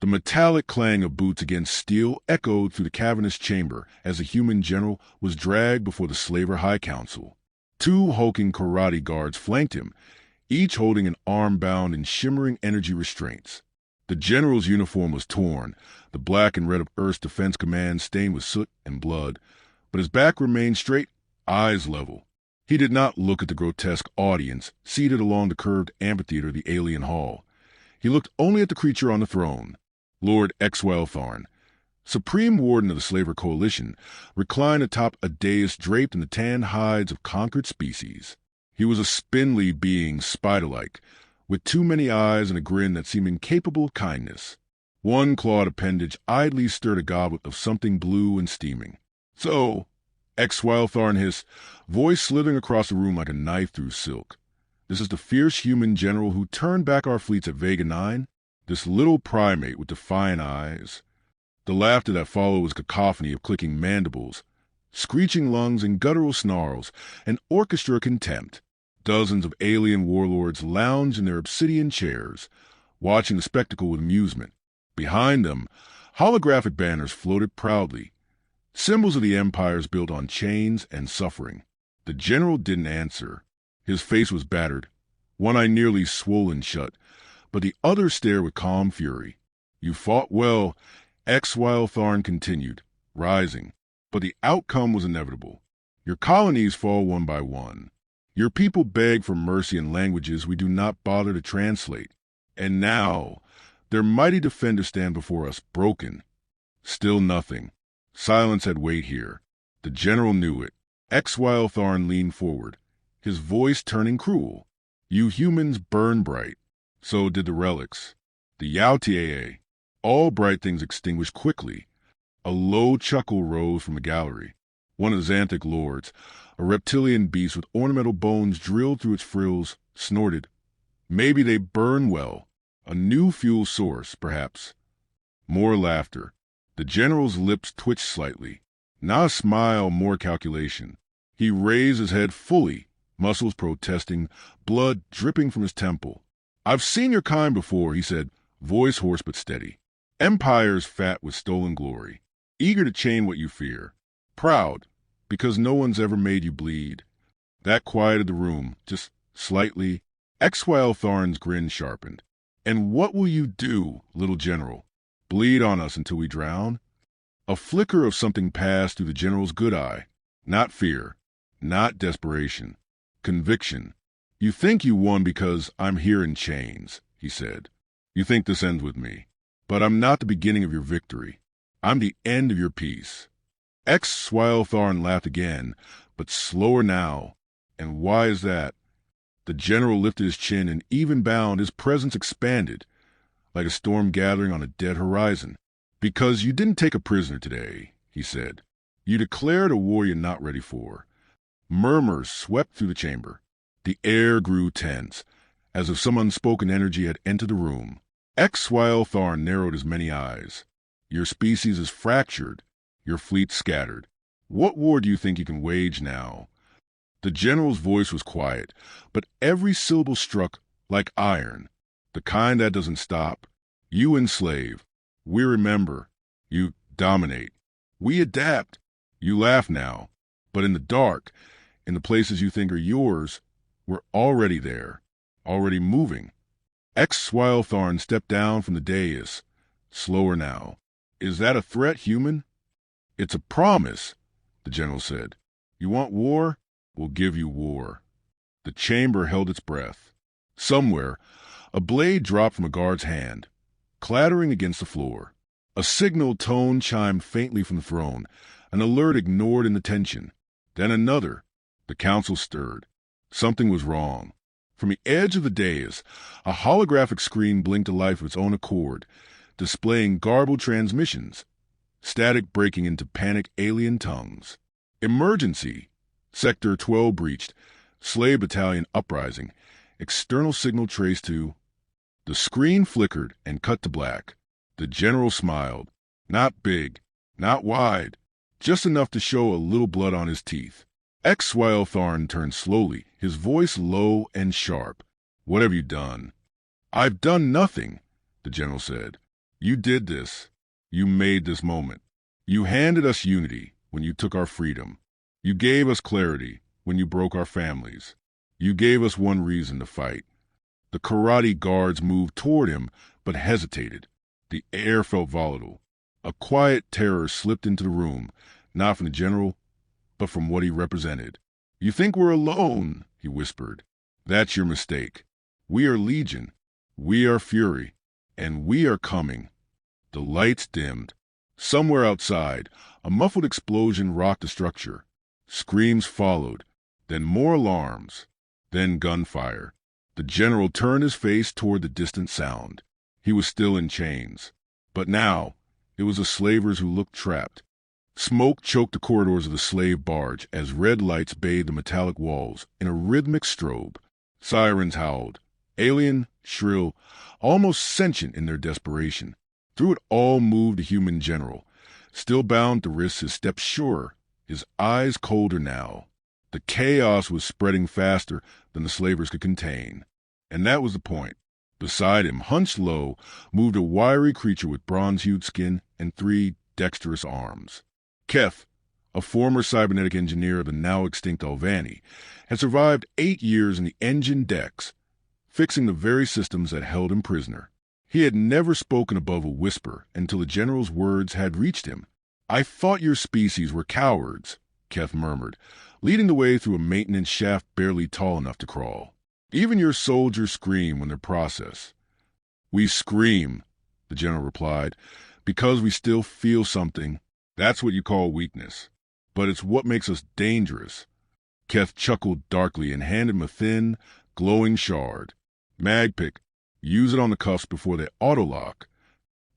The metallic clang of boots against steel echoed through the cavernous chamber as the human general was dragged before the slaver high council. Two hulking karate guards flanked him, each holding an arm bound in shimmering energy restraints. The general's uniform was torn, the black and red of Earth's Defense Command stained with soot and blood, but his back remained straight, eyes level. He did not look at the grotesque audience seated along the curved amphitheater of the alien hall. He looked only at the creature on the throne, Lord Exwell, Supreme Warden of the Slaver Coalition, reclined atop a dais draped in the tan hides of conquered species. He was a spindly being, spider-like, with too many eyes and a grin that seemed incapable of kindness. One clawed appendage idly stirred a goblet of something blue and steaming. "So," Exwell hissed, voice slithering across the room like a knife through silk. "This is the fierce human general who turned back our fleets at Vega 9? This little primate with defiant eyes?" The laughter that followed was a cacophony of clicking mandibles, screeching lungs and guttural snarls, an orchestra of contempt. Dozens of alien warlords lounged in their obsidian chairs, watching the spectacle with amusement. Behind them, holographic banners floated proudly, symbols of the empires built on chains and suffering. The general didn't answer. His face was battered, one eye nearly swollen shut, but the other stared with calm fury. "You fought well," Exwell continued, rising, "but the outcome was inevitable. Your colonies fall one by one. Your people beg for mercy in languages we do not bother to translate. And now, their mighty defenders stand before us, broken. Still nothing. Silence had weight here. The general knew it." Exwell leaned forward, his voice turning cruel. "You humans burn bright. So did the relics. The Yautiae. All bright things extinguished quickly." A low chuckle rose from the gallery. One of the Xanthic lords, a reptilian beast with ornamental bones drilled through its frills, snorted. "Maybe they burn well. A new fuel source, perhaps." More laughter. The general's lips twitched slightly. Not a smile, more calculation. He raised his head fully, muscles protesting, blood dripping from his temple. "I've seen your kind before," he said, voice hoarse but steady. "Empires fat with stolen glory, eager to chain what you fear, proud because no one's ever made you bleed." That quieted the room, just slightly. Exwell grin sharpened. "And what will you do, little general? Bleed on us until we drown?" A flicker of something passed through the general's good eye. Not fear, not desperation. Conviction. "You think you won because I'm here in chains," he said. "You think this ends with me. But I'm not the beginning of your victory. I'm the end of your peace." Exwell laughed again, but slower now. "And why is that?" The general lifted his chin and even bound, his presence expanded, like a storm gathering on a dead horizon. "Because you didn't take a prisoner today," he said. "You declared a war you're not ready for." Murmurs swept through the chamber. The air grew tense, as if some unspoken energy had entered the room. Exwell narrowed his many eyes. "Your species is fractured, your fleet scattered. What war do you think you can wage now?" The general's voice was quiet, but every syllable struck like iron. "The kind that doesn't stop. You enslave. We remember. You dominate. We adapt. You laugh now. But in the dark, in the places you think are yours, we're already there, already moving." Exwell stepped down from the dais, slower now. "Is that a threat, human?" "It's a promise," the general said. "You want war? We'll give you war." The chamber held its breath. Somewhere, a blade dropped from a guard's hand, clattering against the floor. A signal tone chimed faintly from the throne, an alert ignored in the tension. Then another. The council stirred. Something was wrong. From the edge of the dais, a holographic screen blinked to life of its own accord, displaying garbled transmissions, static breaking into panic alien tongues. "Emergency! Sector 12 breached. Slave Battalion uprising. External signal traced to..." The screen flickered and cut to black. The general smiled. Not big, not wide, just enough to show a little blood on his teeth. Exwell turned slowly, his voice low and sharp. "What have you done?" "I've done nothing," the general said. You did this. You made this moment. You handed us unity when you took our freedom. You gave us clarity when you broke our families. You gave us one reason to fight. The karate guards moved toward him, but hesitated. The air felt volatile. A quiet terror slipped into the room, not from the general, but from what he represented. You think we're alone, he whispered. That's your mistake. We are Legion. We are Fury. And we are coming. The lights dimmed. Somewhere outside, a muffled explosion rocked the structure. Screams followed, then more alarms, then gunfire. The general turned his face toward the distant sound. He was still in chains. But now, it was the slavers who looked trapped. Smoke choked the corridors of the slave barge as red lights bathed the metallic walls in a rhythmic strobe. Sirens howled, alien, shrill, almost sentient in their desperation. Through it all moved the human general, still bound to risk his steps surer, his eyes colder now. The chaos was spreading faster than the slavers could contain. And that was the point. Beside him, hunched low, moved a wiry creature with bronze-hued skin and 3 dexterous arms. Keth, a former cybernetic engineer of the now-extinct Alvani, had survived 8 years in the engine decks, fixing the very systems that held him prisoner. He had never spoken above a whisper until the general's words had reached him. "I thought your species were cowards," Keth murmured, leading the way through a maintenance shaft barely tall enough to crawl. "Even your soldiers scream when they're processed." "We scream," the general replied, "because we still feel something. That's what you call weakness. But it's what makes us dangerous." Keth chuckled darkly and handed him a thin, glowing shard. "Mag pick. Use it on the cuffs before they auto-lock."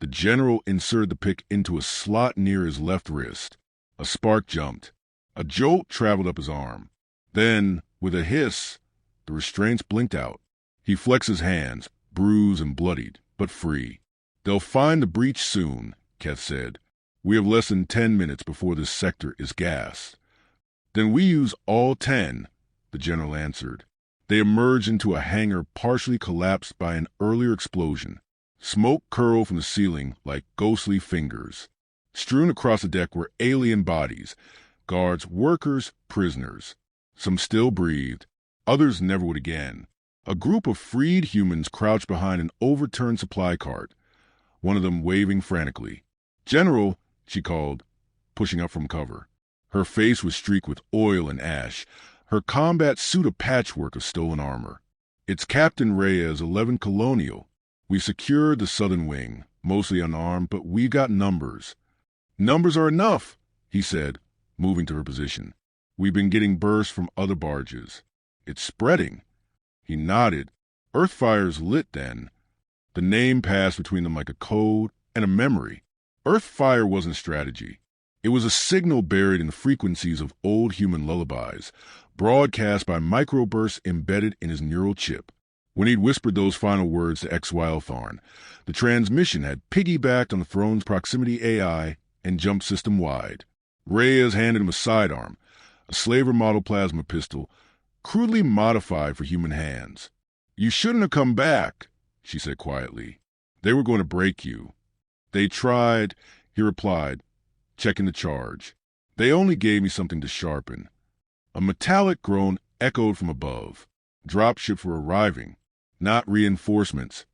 The general inserted the pick into a slot near his left wrist. A spark jumped. A jolt traveled up his arm. Then, with a hiss, the restraints blinked out. He flexed his hands, bruised and bloodied, but free. "They'll find the breach soon," Keth said. "We have less than 10 minutes before this sector is gassed." "Then we use all 10, the general answered. They emerged into a hangar partially collapsed by an earlier explosion. Smoke curled from the ceiling like ghostly fingers. Strewn across the deck were alien bodies, guards, workers, prisoners. Some still breathed, others never would again. A group of freed humans crouched behind an overturned supply cart, one of them waving frantically. "General," she called, pushing up from cover. Her face was streaked with oil and ash, her combat suit a patchwork of stolen armor. "It's Captain Reyes, 11 Colonial. We secured the southern wing, mostly unarmed, but we've got numbers." "Numbers are enough," he said, moving to her position. "We've been getting bursts from other barges. It's spreading." He nodded. Earth fires lit then. The name passed between them like a code and a memory. Earth fire wasn't strategy. It was a signal buried in the frequencies of old human lullabies, broadcast by microbursts embedded in his neural chip. When he'd whispered those final words to X-Wildthorn, the transmission had piggybacked on the throne's proximity AI and jumped system-wide. Reyes handed him a sidearm, a slaver model plasma pistol, crudely modified for human hands. "You shouldn't have come back," she said quietly. "They were going to break you." "They tried," he replied, checking the charge. "They only gave me something to sharpen." A metallic groan echoed from above. Dropships were arriving. Not reinforcements.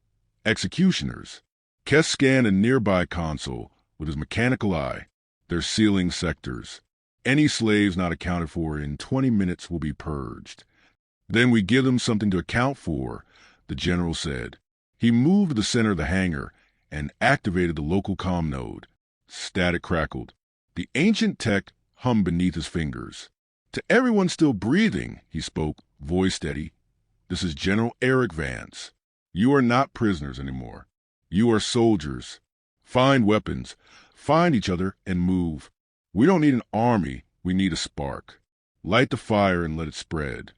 Executioners. Keth scanned a nearby console with his mechanical eye. They're sealing sectors. Any slaves not accounted for in 20 minutes will be purged. "Then we give them something to account for," the general said. He moved to the center of the hangar and activated the local comm node. Static crackled. The ancient tech hummed beneath his fingers. "To everyone still breathing," he spoke, voice steady. "This is General Eric Vance. You are not prisoners anymore. You are soldiers. Find weapons, find each other, and move. We don't need an army, we need a spark. Light the fire and let it spread."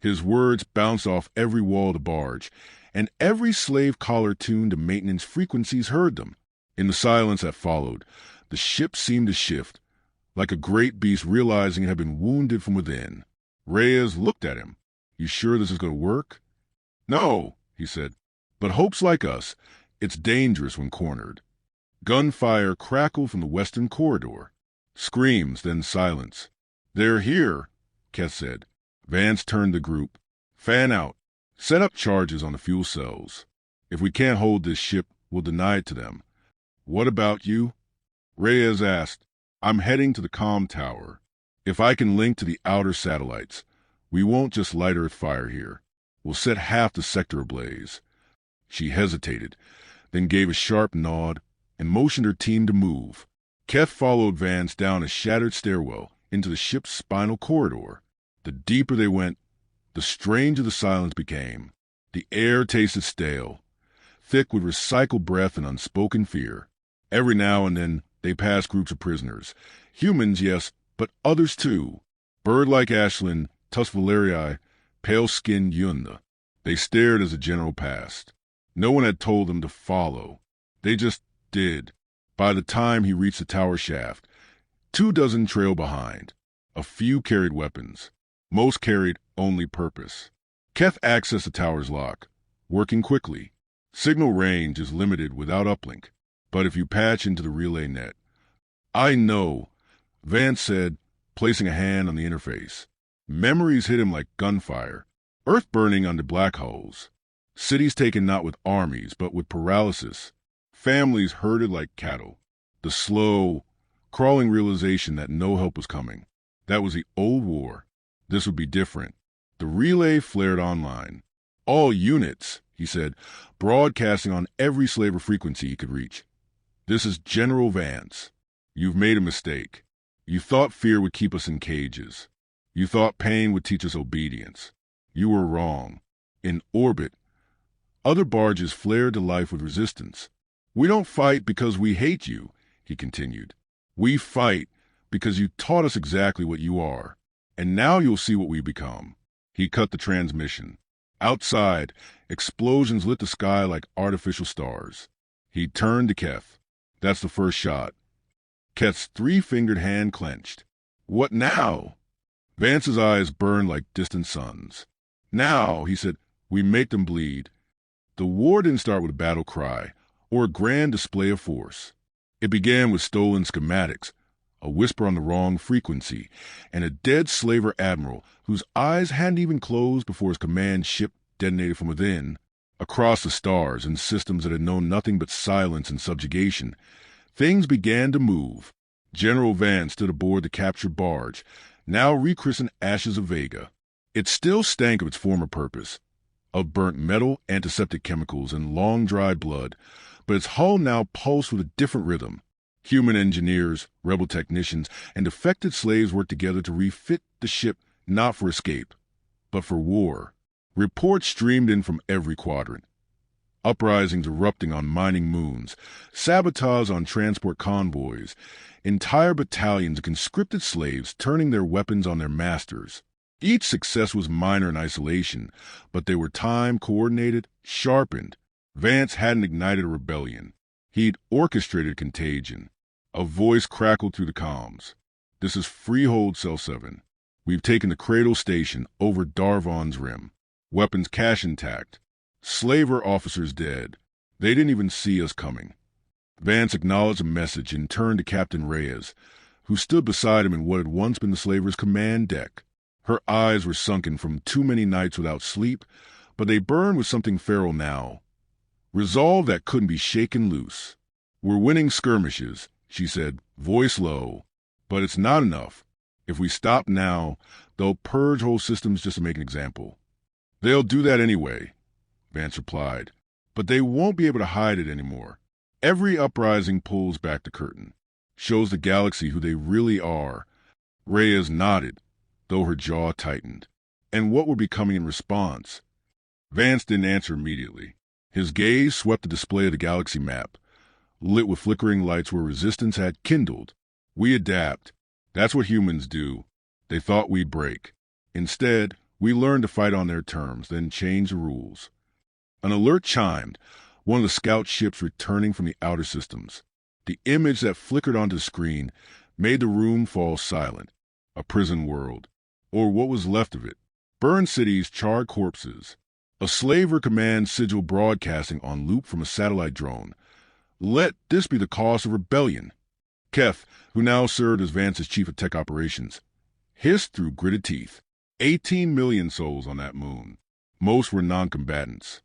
His words bounced off every wall of the barge, and every slave collar tuned to maintenance frequencies heard them. In the silence that followed, the ship seemed to shift, like a great beast realizing it had been wounded from within. Reyes looked at him. "You sure this is going to work?" "No," he said. "But hopes like us, It's dangerous when cornered. Gunfire crackled from the western corridor. Screams, then silence. "They're here," Keth said. Vance turned the group. "Fan out. Set up charges on the fuel cells. If we can't hold this ship, we'll deny it to them." "What about you?" Reyes asked. "I'm heading to the comm tower. If I can link to the outer satellites, we won't just light Earth fire here. We'll set half the sector ablaze." She hesitated, then gave a sharp nod and motioned her team to move. Keth followed Vance down a shattered stairwell into the ship's spinal corridor. The deeper they went, the stranger the silence became. The air tasted stale, thick with recycled breath and unspoken fear. Every now and then they passed groups of prisoners. Humans, yes, but others too. Bird-like Ashlyn, Tusvalerii, pale-skinned Yunda. They stared as the general passed. No one had told them to follow. They just did. By the time he reached the tower shaft, 24 trailed behind. A few carried weapons. Most carried only purpose. Keth accessed the tower's lock, working quickly. Signal range is limited without uplink, but if you patch into the relay net. "I know," Vance said, placing a hand on the interface. Memories hit him like gunfire. Earth burning under black holes. Cities taken not with armies, but with paralysis. Families herded like cattle. The slow, crawling realization that no help was coming. That was the old war. This would be different. The relay flared online. "All units," he said, broadcasting on every slaver frequency he could reach. "This is General Vance. You've made a mistake. You thought fear would keep us in cages. You thought pain would teach us obedience. You were wrong. In orbit, other barges flared to life with resistance. We don't fight because we hate you," he continued. "We fight because you taught us exactly what you are. And now you'll see what we become." He cut the transmission. Outside, explosions lit the sky like artificial stars. He turned to Keth. "That's the first shot." Keth's three-fingered hand clenched. "What now?" Vance's eyes burned like distant suns. "Now," he said, "we make them bleed." The war didn't start with a battle cry or a grand display of force. It began with stolen schematics, a whisper on the wrong frequency, and a dead slaver admiral whose eyes hadn't even closed before his command ship detonated from within. Across the stars and systems that had known nothing but silence and subjugation, things began to move. General Vance stood aboard the captured barge, now rechristened Ashes of Vega. It still stank of its former purpose, of burnt metal, antiseptic chemicals, and long-dried blood, but its hull now pulsed with a different rhythm. Human engineers, rebel technicians, and defected slaves worked together to refit the ship not for escape, but for war. Reports streamed in from every quadrant. Uprisings erupting on mining moons, sabotage on transport convoys, entire battalions of conscripted slaves turning their weapons on their masters. Each success was minor in isolation, but they were time-coordinated, sharpened. Vance hadn't ignited a rebellion. He'd orchestrated contagion. A voice crackled through the comms. "This is Freehold Cell 7. We've taken the Cradle Station over Darvon's Rim. Weapons cache intact. Slaver officers dead. They didn't even see us coming." Vance acknowledged the message and turned to Captain Reyes, who stood beside him in what had once been the slaver's command deck. Her eyes were sunken from too many nights without sleep, but they burned with something feral now. Resolve that couldn't be shaken loose. "We're winning skirmishes," she said, voice low. "But it's not enough. If we stop now, they'll purge whole systems just to make an example." "They'll do that anyway," Vance replied. "But they won't be able to hide it anymore. Every uprising pulls back the curtain, shows the galaxy who they really are." Reyes nodded, though her jaw tightened. "And what we're becoming in response?" Vance didn't answer immediately. His gaze swept the display of the galaxy map, lit with flickering lights where resistance had kindled. "We adapt. That's what humans do. They thought we'd break. Instead, we learned to fight on their terms, then change the rules." An alert chimed, one of the scout ships returning from the outer systems. The image that flickered onto the screen made the room fall silent. A prison world, or what was left of it. Burned cities, charred corpses. A slaver commands sigil broadcasting on loop from a satellite drone. Let this be the cause of rebellion. Keth, who now served as Vance's chief of tech operations, hissed through gritted teeth. 18 million souls on that moon. Most were non-combatants.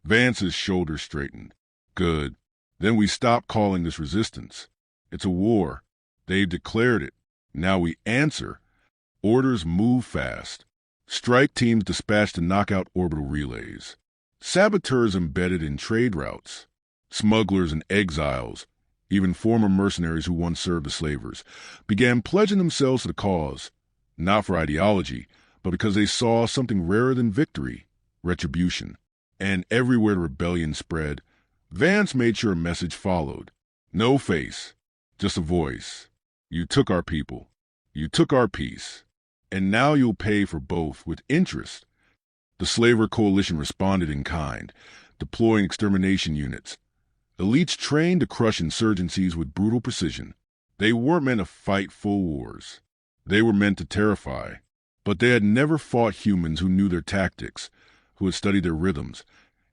Vance's shoulders straightened. Good. Then we stop calling this resistance. It's a war. They've declared it. Now we answer. Orders move fast. Strike teams dispatched to knock out orbital relays. Saboteurs embedded in trade routes. Smugglers and exiles, even former mercenaries who once served the slavers, began pledging themselves to the cause, not for ideology, but because they saw something rarer than victory, retribution. And everywhere the rebellion spread, Vance made sure a message followed. No face, just a voice. You took our people. You took our peace. And now you'll pay for both with interest. The slaver coalition responded in kind, deploying extermination units. Elites trained to crush insurgencies with brutal precision. They weren't meant to fight full wars. They were meant to terrify. But they had never fought humans who knew their tactics, who had studied their rhythms,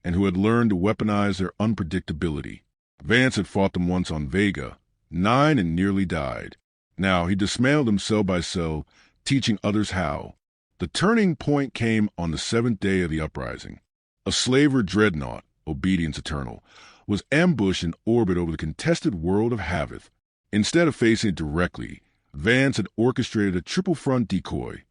and who had learned to weaponize their unpredictability. Vance had fought them once on Vega, 9 and nearly died. Now he dismantled them cell by cell, teaching others how. The turning point came on the 7th day of the uprising. A slaver dreadnought, Obedience Eternal, was ambushed in orbit over the contested world of Havith. Instead of facing it directly, Vance had orchestrated a triple-front decoy,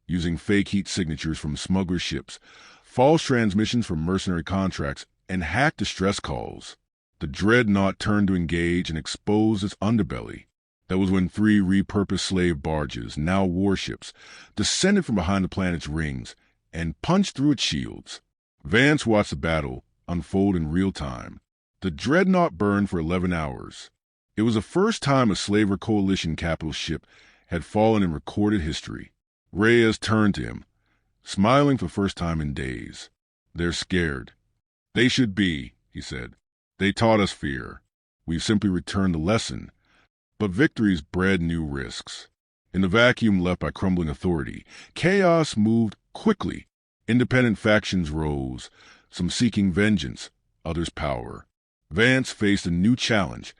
using fake heat signatures from smuggler ships, false transmissions from mercenary contracts, and hacked distress calls. The dreadnought turned to engage and exposed its underbelly. That was when 3 repurposed slave barges, now warships, descended from behind the planet's rings and punched through its shields. Vance watched the battle unfold in real time. The dreadnought burned for 11 hours. It was the first time a slaver coalition capital ship had fallen in recorded history. Reyes turned to him, smiling for the first time in days. They're scared. They should be, he said. They taught us fear. We've simply returned the lesson. But victories bred new risks. In the vacuum left by crumbling authority, chaos moved quickly. Independent factions rose, some seeking vengeance, others power. Vance faced a new challenge,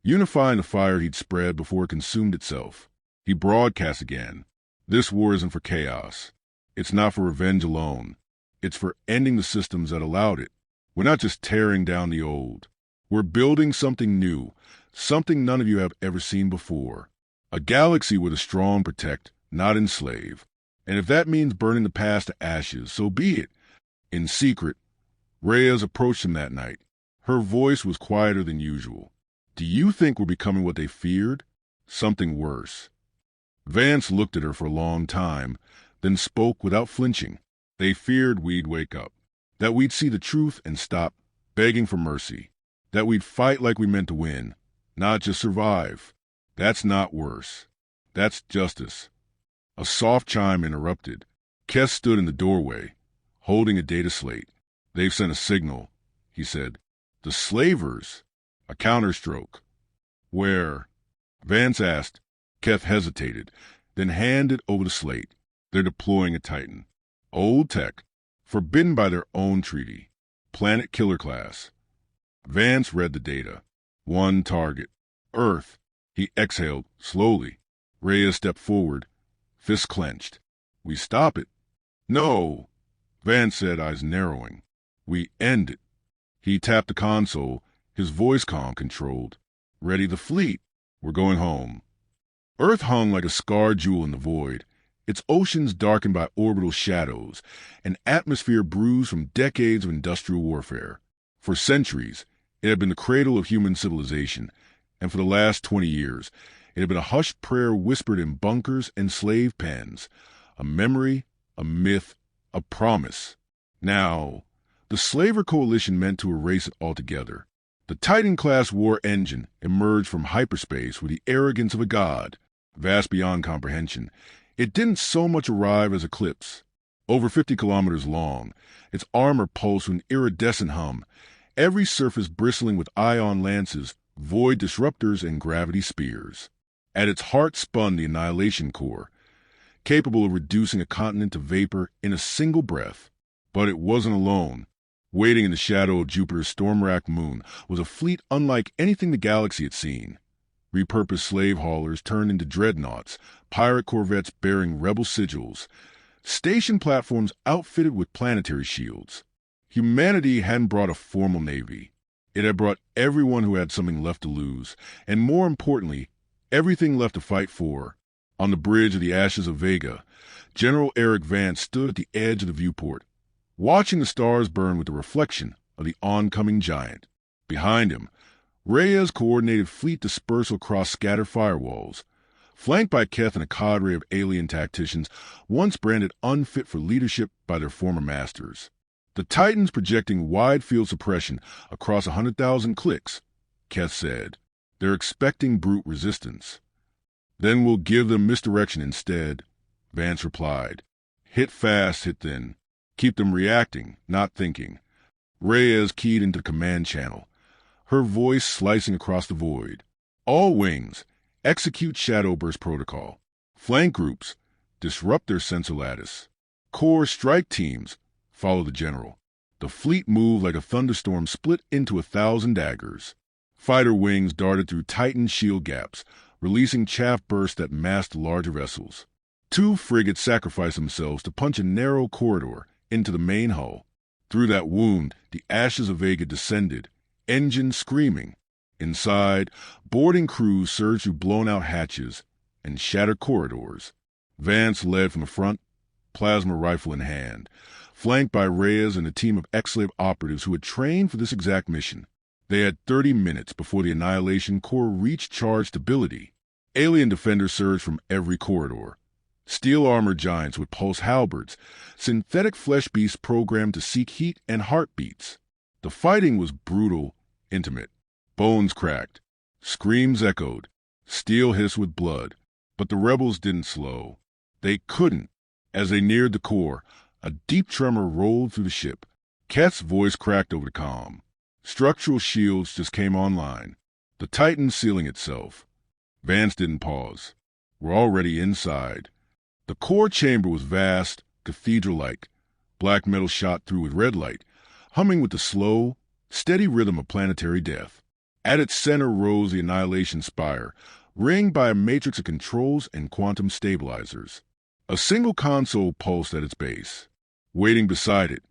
unifying the fire he'd spread before it consumed itself. He broadcast again. This war isn't for chaos. It's not for revenge alone. It's for ending the systems that allowed it. We're not just tearing down the old. We're building something new, something none of you have ever seen before. A galaxy where the strong protect, not enslave. And if that means burning the past to ashes, so be it. In secret, Reyes approached him that night. Her voice was quieter than usual. Do you think we're becoming what they feared? Something worse. Vance looked at her for a long time, then spoke without flinching. They feared we'd wake up, that we'd see the truth and stop begging for mercy, that we'd fight like we meant to win, not just survive. That's not worse. That's justice. A soft chime interrupted. Kess stood in the doorway, holding a data slate. They've sent a signal, he said. The slavers. A counterstroke. Where? Vance asked. Keth hesitated, then handed over the slate. They're deploying a Titan. Old tech, forbidden by their own treaty. Planet killer class. Vance read the data. 1 target. Earth. He exhaled, slowly. Reyes stepped forward, fists clenched. We stop it. No, Vance said, eyes narrowing. We end it. He tapped the console, his voice calm, controlled. Ready the fleet. We're going home. Earth hung like a scarred jewel in the void, its oceans darkened by orbital shadows, an atmosphere bruised from decades of industrial warfare. For centuries, it had been the cradle of human civilization, and for the last 20 years, it had been a hushed prayer whispered in bunkers and slave pens, a memory, a myth, a promise. Now, the slaver coalition meant to erase it altogether. The Titan-class war engine emerged from hyperspace with the arrogance of a god, vast beyond comprehension. It didn't so much arrive as eclipse. Over 50 kilometers long, its armor pulsed with an iridescent hum, every surface bristling with ion lances, void disruptors, and gravity spears. At its heart spun the annihilation core, capable of reducing a continent to vapor in a single breath. But it wasn't alone. Waiting in the shadow of Jupiter's storm-racked moon was a fleet unlike anything the galaxy had seen. Repurposed slave haulers turned into dreadnoughts, pirate corvettes bearing rebel sigils, station platforms outfitted with planetary shields. Humanity hadn't brought a formal navy. It had brought everyone who had something left to lose, and more importantly, everything left to fight for. On the bridge of the Ashes of Vega, General Eric Vance stood at the edge of the viewport, watching the stars burn with the reflection of the oncoming giant. Behind him, Reyes coordinated fleet dispersal across scattered firewalls, flanked by Keth and a cadre of alien tacticians once branded unfit for leadership by their former masters. The Titans projecting wide field suppression across 100,000 clicks, Keth said. They're expecting brute resistance. Then we'll give them misdirection instead, Vance replied. Hit fast, hit thin. Keep them reacting, not thinking. Reyes keyed into the command channel, her voice slicing across the void. All wings, execute Shadowburst protocol. Flank groups, disrupt their sensor lattice. Core strike teams, follow the general. The fleet moved like a thunderstorm split into 1,000 daggers. Fighter wings darted through Titan shield gaps, releasing chaff bursts that masked larger vessels. 2 frigates sacrificed themselves to punch a narrow corridor into the main hull. Through that wound, the Ashes of Vega descended, engines screaming. Inside, boarding crews surged through blown-out hatches and shattered corridors. Vance led from the front, plasma rifle in hand, flanked by Reyes and a team of ex-slave operatives who had trained for this exact mission. They had 30 minutes before the Annihilation Core reached charge stability. Alien defenders surged from every corridor. Steel-armored giants with pulse halberds, synthetic flesh beasts programmed to seek heat and heartbeats. The fighting was brutal, intimate. Bones cracked. Screams echoed. Steel hissed with blood. But the rebels didn't slow. They couldn't. As they neared the core, a deep tremor rolled through the ship. Keth's voice cracked over the comm. Structural shields just came online. The Titan sealing itself. Vance didn't pause. We're already inside. The core chamber was vast, cathedral-like, black metal shot through with red light, humming with the slow, steady rhythm of planetary death. At its center rose the Annihilation Spire, ringed by a matrix of controls and quantum stabilizers. A single console pulsed at its base. Waiting beside it,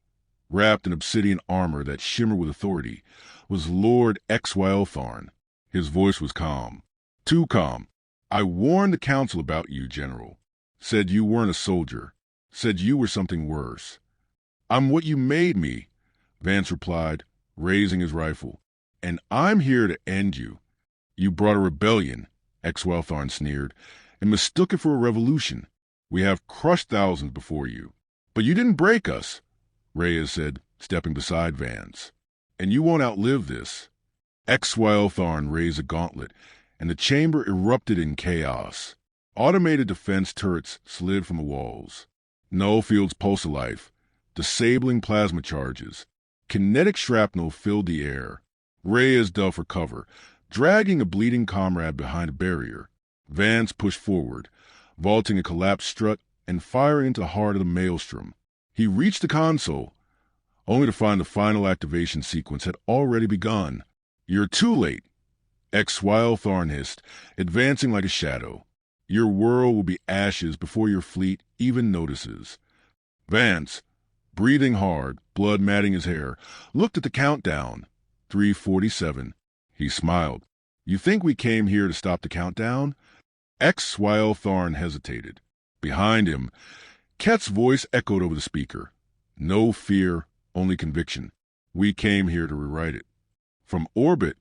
wrapped in obsidian armor that shimmered with authority, was Lord Xyltharn. His voice was calm. Too calm. I warned the Council about you, General. Said you weren't a soldier. Said you were something worse. I'm what you made me, Vance replied, raising his rifle. And I'm here to end you. You brought a rebellion, Xyltharn sneered, and mistook it for a revolution. We have crushed thousands before you. But you didn't break us, Reyes said, stepping beside Vance. And you won't outlive this. Xyltharn raised a gauntlet, and the chamber erupted in chaos. Automated defense turrets slid from the walls. Null fields pulsed life, disabling plasma charges. Kinetic shrapnel filled the air. Reyes dove for cover, dragging a bleeding comrade behind a barrier. Vance pushed forward, vaulting a collapsed strut and firing into the heart of the maelstrom. He reached the console, only to find the final activation sequence had already begun. You're too late, Xyltharn hissed, advancing like a shadow. Your world will be ashes before your fleet even notices. Vance, breathing hard, blood matting his hair, looked at the countdown. 3:47. He smiled. You think we came here to stop the countdown? Xyltharn hesitated. Behind him, Ket's voice echoed over the speaker. No fear, only conviction. We came here to rewrite it. From orbit,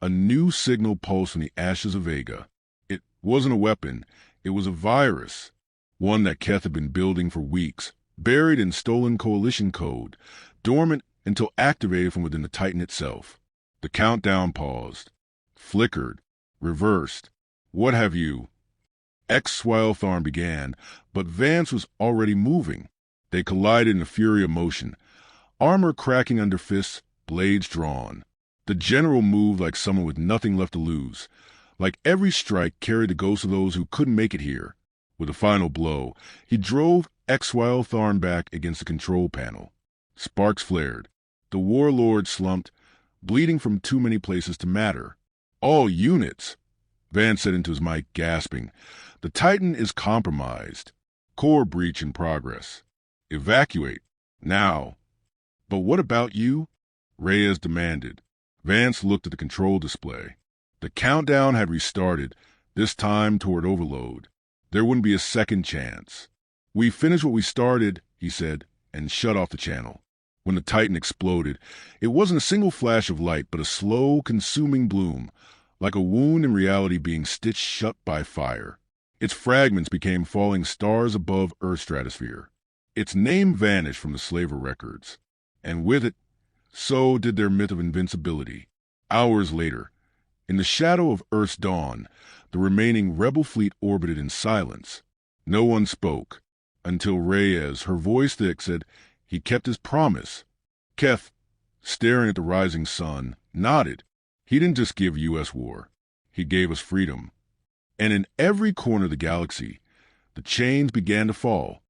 a new signal pulsed from the Ashes of Vega. It wasn't a weapon, it was a virus, one that Keth had been building for weeks, buried in stolen coalition code, dormant until activated from within the Titan itself. The countdown paused, flickered, reversed. What have you? Xyltharn began, but Vance was already moving. They collided in a fury of motion, armor cracking under fists, blades drawn. The general moved like someone with nothing left to lose. Like every strike carried the ghosts of those who couldn't make it here. With a final blow, he drove Xyltharn back against the control panel. Sparks flared. The warlord slumped, bleeding from too many places to matter. All units, Van said into his mic, gasping. The Titan is compromised. Core breach in progress. Evacuate. Now. But what about you? Reyes demanded. Vance looked at the control display. The countdown had restarted, this time toward overload. There wouldn't be a second chance. We finished what we started, he said, and shut off the channel. When the Titan exploded, it wasn't a single flash of light, but a slow, consuming bloom, like a wound in reality being stitched shut by fire. Its fragments became falling stars above Earth's stratosphere. Its name vanished from the slaver records, and with it, so did their myth of invincibility. Hours later, in the shadow of Earth's dawn, the remaining rebel fleet orbited in silence. No one spoke, until Reyes, her voice thick, said he kept his promise. Keth, staring at the rising sun, nodded. He didn't just give U.S. war. He gave us freedom. And in every corner of the galaxy, the chains began to fall.